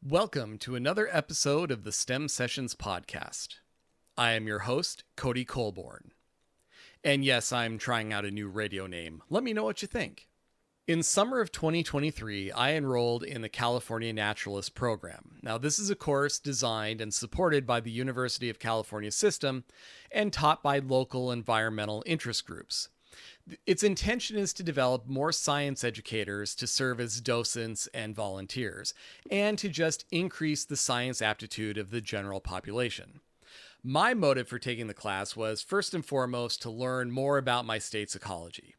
Welcome to another episode of the STEM Sessions podcast. I am your host, Cody Colborn. And yes, I'm trying out a new radio name. Let me know what you think. In summer of 2023, I enrolled in the California Naturalist program. Now, this is a course designed and supported by the University of California system and taught by local environmental interest groups. Its intention is to develop more science educators to serve as docents and volunteers, and to just increase the science aptitude of the general population. My motive for taking the class was first and foremost to learn more about my state's ecology.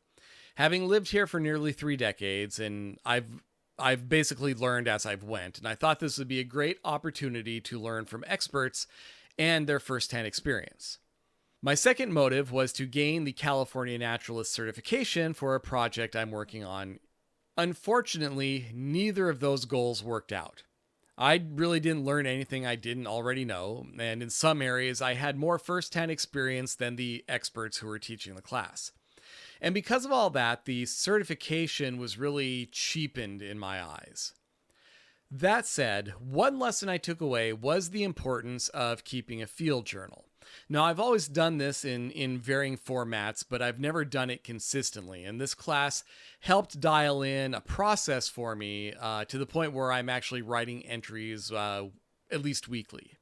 Having lived here for nearly 3 decades, and I've basically learned as I've went, and I thought this would be a great opportunity to learn from experts and their firsthand experience. My second motive was to gain the California Naturalist certification for a project I'm working on. Unfortunately, neither of those goals worked out. I really didn't learn anything I didn't already know, and in some areas I had more firsthand experience than the experts who were teaching the class. And because of all that, the certification was really cheapened in my eyes. That said, one lesson I took away was the importance of keeping a field journal. Now, I've always done this in varying formats, but I've never done it consistently. And this class helped dial in a process for me to the point where I'm actually writing entries at least weekly.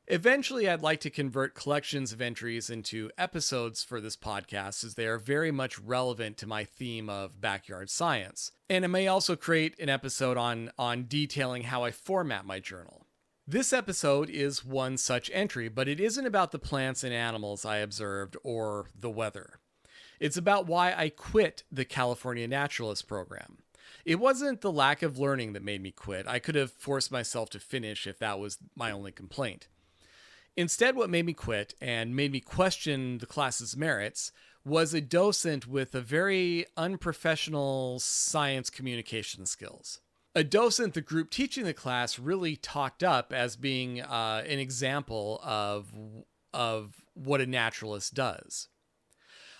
Eventually, I'd like to convert collections of entries into episodes for this podcast, as they are very much relevant to my theme of backyard science. And I may also create an episode on detailing how I format my journal. This episode is one such entry, but it isn't about the plants and animals I observed or the weather. It's about why I quit the California Naturalist program. It wasn't the lack of learning that made me quit. I could have forced myself to finish if that was my only complaint. Instead, what made me quit and made me question the class's merits was a docent with a very unprofessional science communication skills. A docent the group teaching the class really talked up as being an example of what a naturalist does.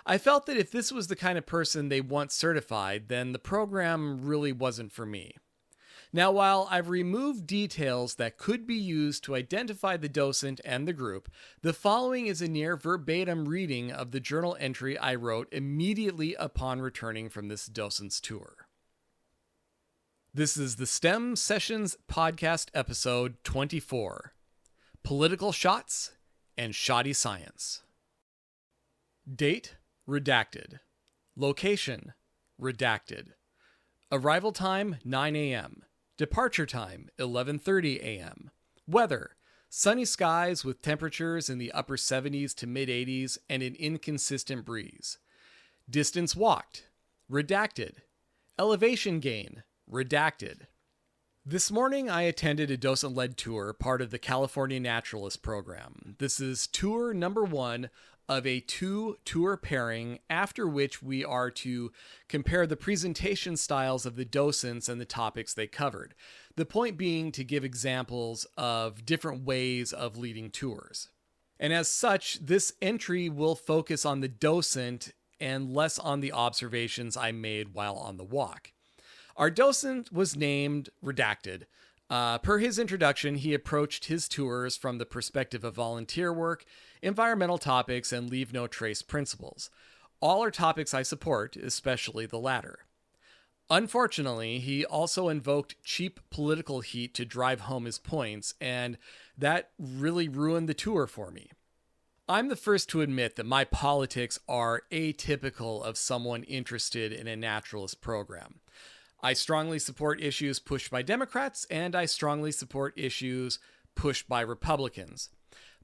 I felt that if this was the kind of person they want certified, then the program really wasn't for me. Now, while I've removed details that could be used to identify the docent and the group, the following is a near verbatim reading of the journal entry I wrote immediately upon returning from this docent's tour. This is the STEM Sessions Podcast episode 24, Political Shots and Shotty Science. Date, redacted. Location, redacted. Arrival time, 9 a.m. Departure time, 11:30 a.m. Weather, sunny skies with temperatures in the upper 70s to mid-80s and an inconsistent breeze. Distance walked, redacted. Elevation gain, redacted. This morning, I attended a docent-led tour, part of the California Naturalist program. This is tour number 1 of a 2-tour pairing, after which we are to compare the presentation styles of the docents and the topics they covered. The point being to give examples of different ways of leading tours. And as such, this entry will focus on the docent and less on the observations I made while on the walk. Our docent was named Redacted. Per his introduction, he approached his tours from the perspective of volunteer work, environmental topics, and leave no trace principles. All are topics I support, especially the latter. Unfortunately, he also invoked cheap political heat to drive home his points, and that really ruined the tour for me. I'm the first to admit that my politics are atypical of someone interested in a naturalist program. I strongly support issues pushed by Democrats, and I strongly support issues pushed by Republicans.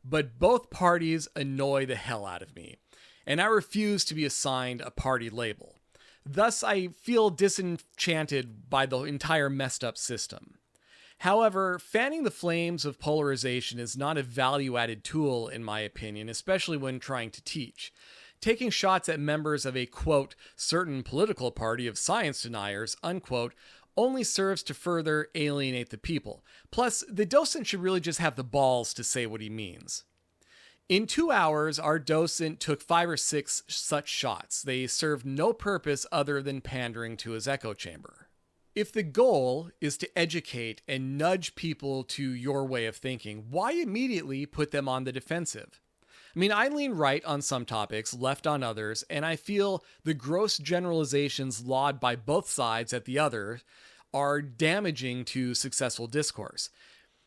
But both parties annoy the hell out of me, and I refuse to be assigned a party label. Thus, I feel disenchanted by the entire messed up system. However, fanning the flames of polarization is not a value-added tool, in my opinion, especially when trying to teach. Taking shots at members of a, quote, certain political party of science deniers, unquote, only serves to further alienate the people. Plus, the docent should really just have the balls to say what he means. In 2 hours, our docent took 5 or 6 such shots. They served no purpose other than pandering to his echo chamber. If the goal is to educate and nudge people to your way of thinking, why immediately put them on the defensive? I mean, I lean right on some topics, left on others, and I feel the gross generalizations lauded by both sides at the other are damaging to successful discourse.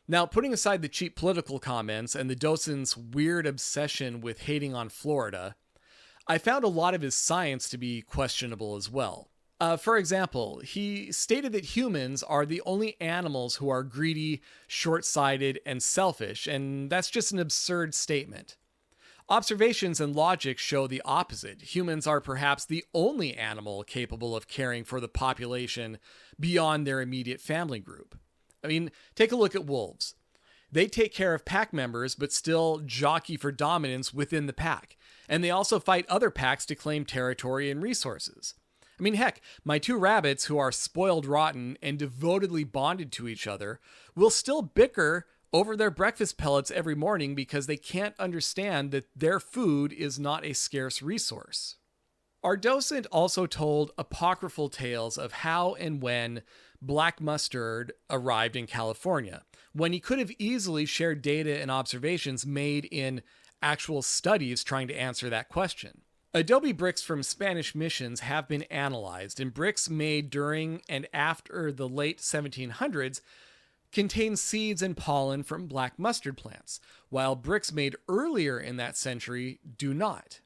Now, putting aside the cheap political comments and the docent's weird obsession with hating on Florida, I found a lot of his science to be questionable as well. For example, he stated that humans are the only animals who are greedy, short-sighted, and selfish, and that's just an absurd statement. Observations and logic show the opposite. Humans are perhaps the only animal capable of caring for the population beyond their immediate family group. I mean, take a look at wolves. They take care of pack members, but still jockey for dominance within the pack. And they also fight other packs to claim territory and resources. I mean, heck, my two rabbits, who are spoiled rotten and devotedly bonded to each other, will still bicker over their breakfast pellets every morning because they can't understand that their food is not a scarce resource. Our docent also told apocryphal tales of how and when black mustard arrived in California, when he could have easily shared data and observations made in actual studies trying to answer that question. Adobe bricks from Spanish missions have been analyzed, and bricks made during and after the late 1700s contain seeds and pollen from black mustard plants, while bricks made earlier in that century do not.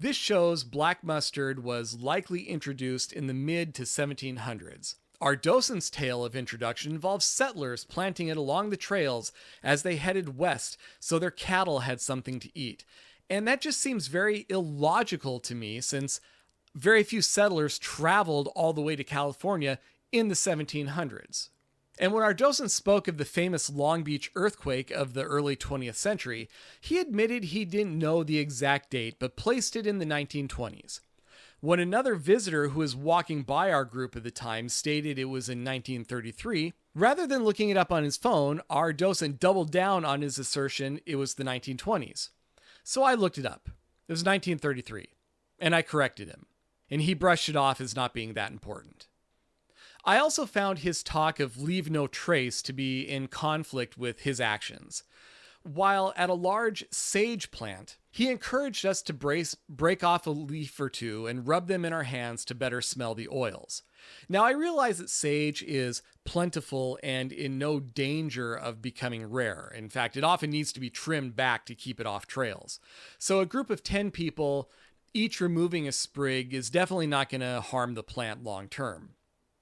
This shows black mustard was likely introduced in the mid to 1700s. Our docent's tale of introduction involves settlers planting it along the trails as they headed west so their cattle had something to eat. And that just seems very illogical to me, since very few settlers traveled all the way to California in the 1700s. And when our docent spoke of the famous Long Beach earthquake of the early 20th century, he admitted he didn't know the exact date, but placed it in the 1920s. When another visitor who was walking by our group at the time stated it was in 1933, rather than looking it up on his phone, our docent doubled down on his assertion it was the 1920s. So I looked it up. It was 1933, and I corrected him, and he brushed it off as not being that important. I also found his talk of leave no trace to be in conflict with his actions. While at a large sage plant, he encouraged us to break off a leaf or two and rub them in our hands to better smell the oils. Now, I realize that sage is plentiful and in no danger of becoming rare. In fact, it often needs to be trimmed back to keep it off trails. So a group of 10 people, each removing a sprig, is definitely not going to harm the plant long term.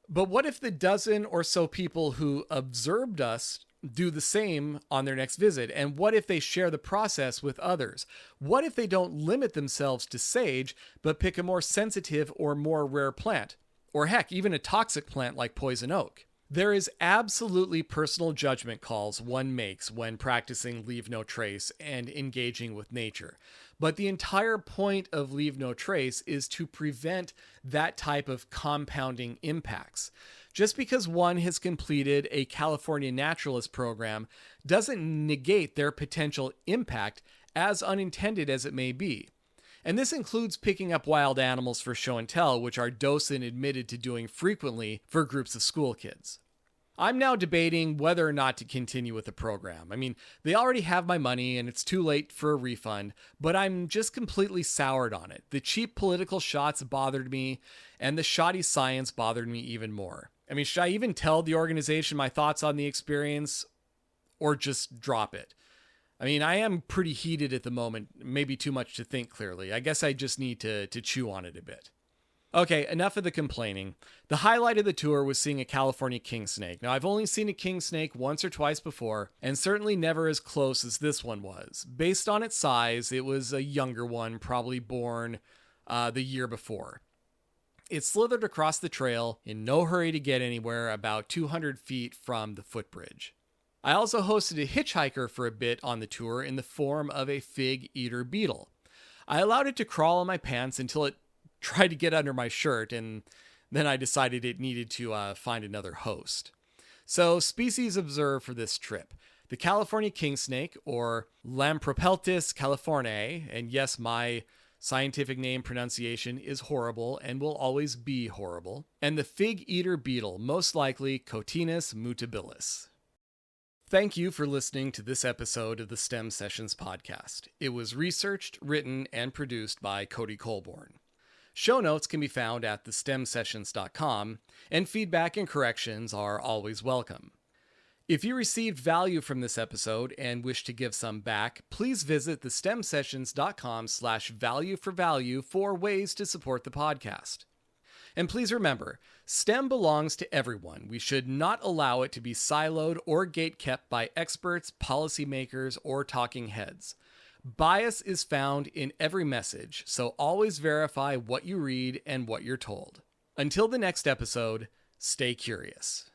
But what if the dozen or so people who observed us do the same on their next visit? And what if they share the process with others? What if they don't limit themselves to sage, but pick a more sensitive or more rare plant? Or heck, even a toxic plant like poison oak. There is absolutely personal judgment calls one makes when practicing leave no trace and engaging with nature. But the entire point of leave no trace is to prevent that type of compounding impacts. Just because one has completed a California Naturalist program doesn't negate their potential impact, as unintended as it may be. And this includes picking up wild animals for show and tell, which our docent admitted to doing frequently for groups of school kids. I'm now debating whether or not to continue with the program. I mean, they already have my money and it's too late for a refund, but I'm just completely soured on it. The cheap political shots bothered me, and the shoddy science bothered me even more. I mean, should I even tell the organization my thoughts on the experience, or just drop it? I mean, I am pretty heated at the moment, maybe too much to think clearly. I guess I just need to chew on it a bit. Okay, enough of the complaining. The highlight of the tour was seeing a California king snake. Now, I've only seen a king snake once or twice before, and certainly never as close as this one was. Based on its size, it was a younger one, probably born the year before. It slithered across the trail in no hurry to get anywhere, about 200 feet from the footbridge. I also hosted a hitchhiker for a bit on the tour in the form of a fig eater beetle. I allowed it to crawl on my pants until it tried to get under my shirt, and then I decided it needed to find another host. So, species observed for this trip: the California king snake, or Lampropeltis californiae, and yes, my Scientific name pronunciation is horrible and will always be horrible. And the fig eater beetle, most likely Cotinus mutabilis. Thank you for listening to this episode of the STEM Sessions podcast. It was researched, written, and produced by Cody Colborn. Show notes can be found at thestemsessions.com, and feedback and corrections are always welcome. If you received value from this episode and wish to give some back, please visit thestemsessions.com/value for value for ways to support the podcast. And please remember, STEM belongs to everyone. We should not allow it to be siloed or gatekept by experts, policymakers, or talking heads. Bias is found in every message, so always verify what you read and what you're told. Until the next episode, stay curious.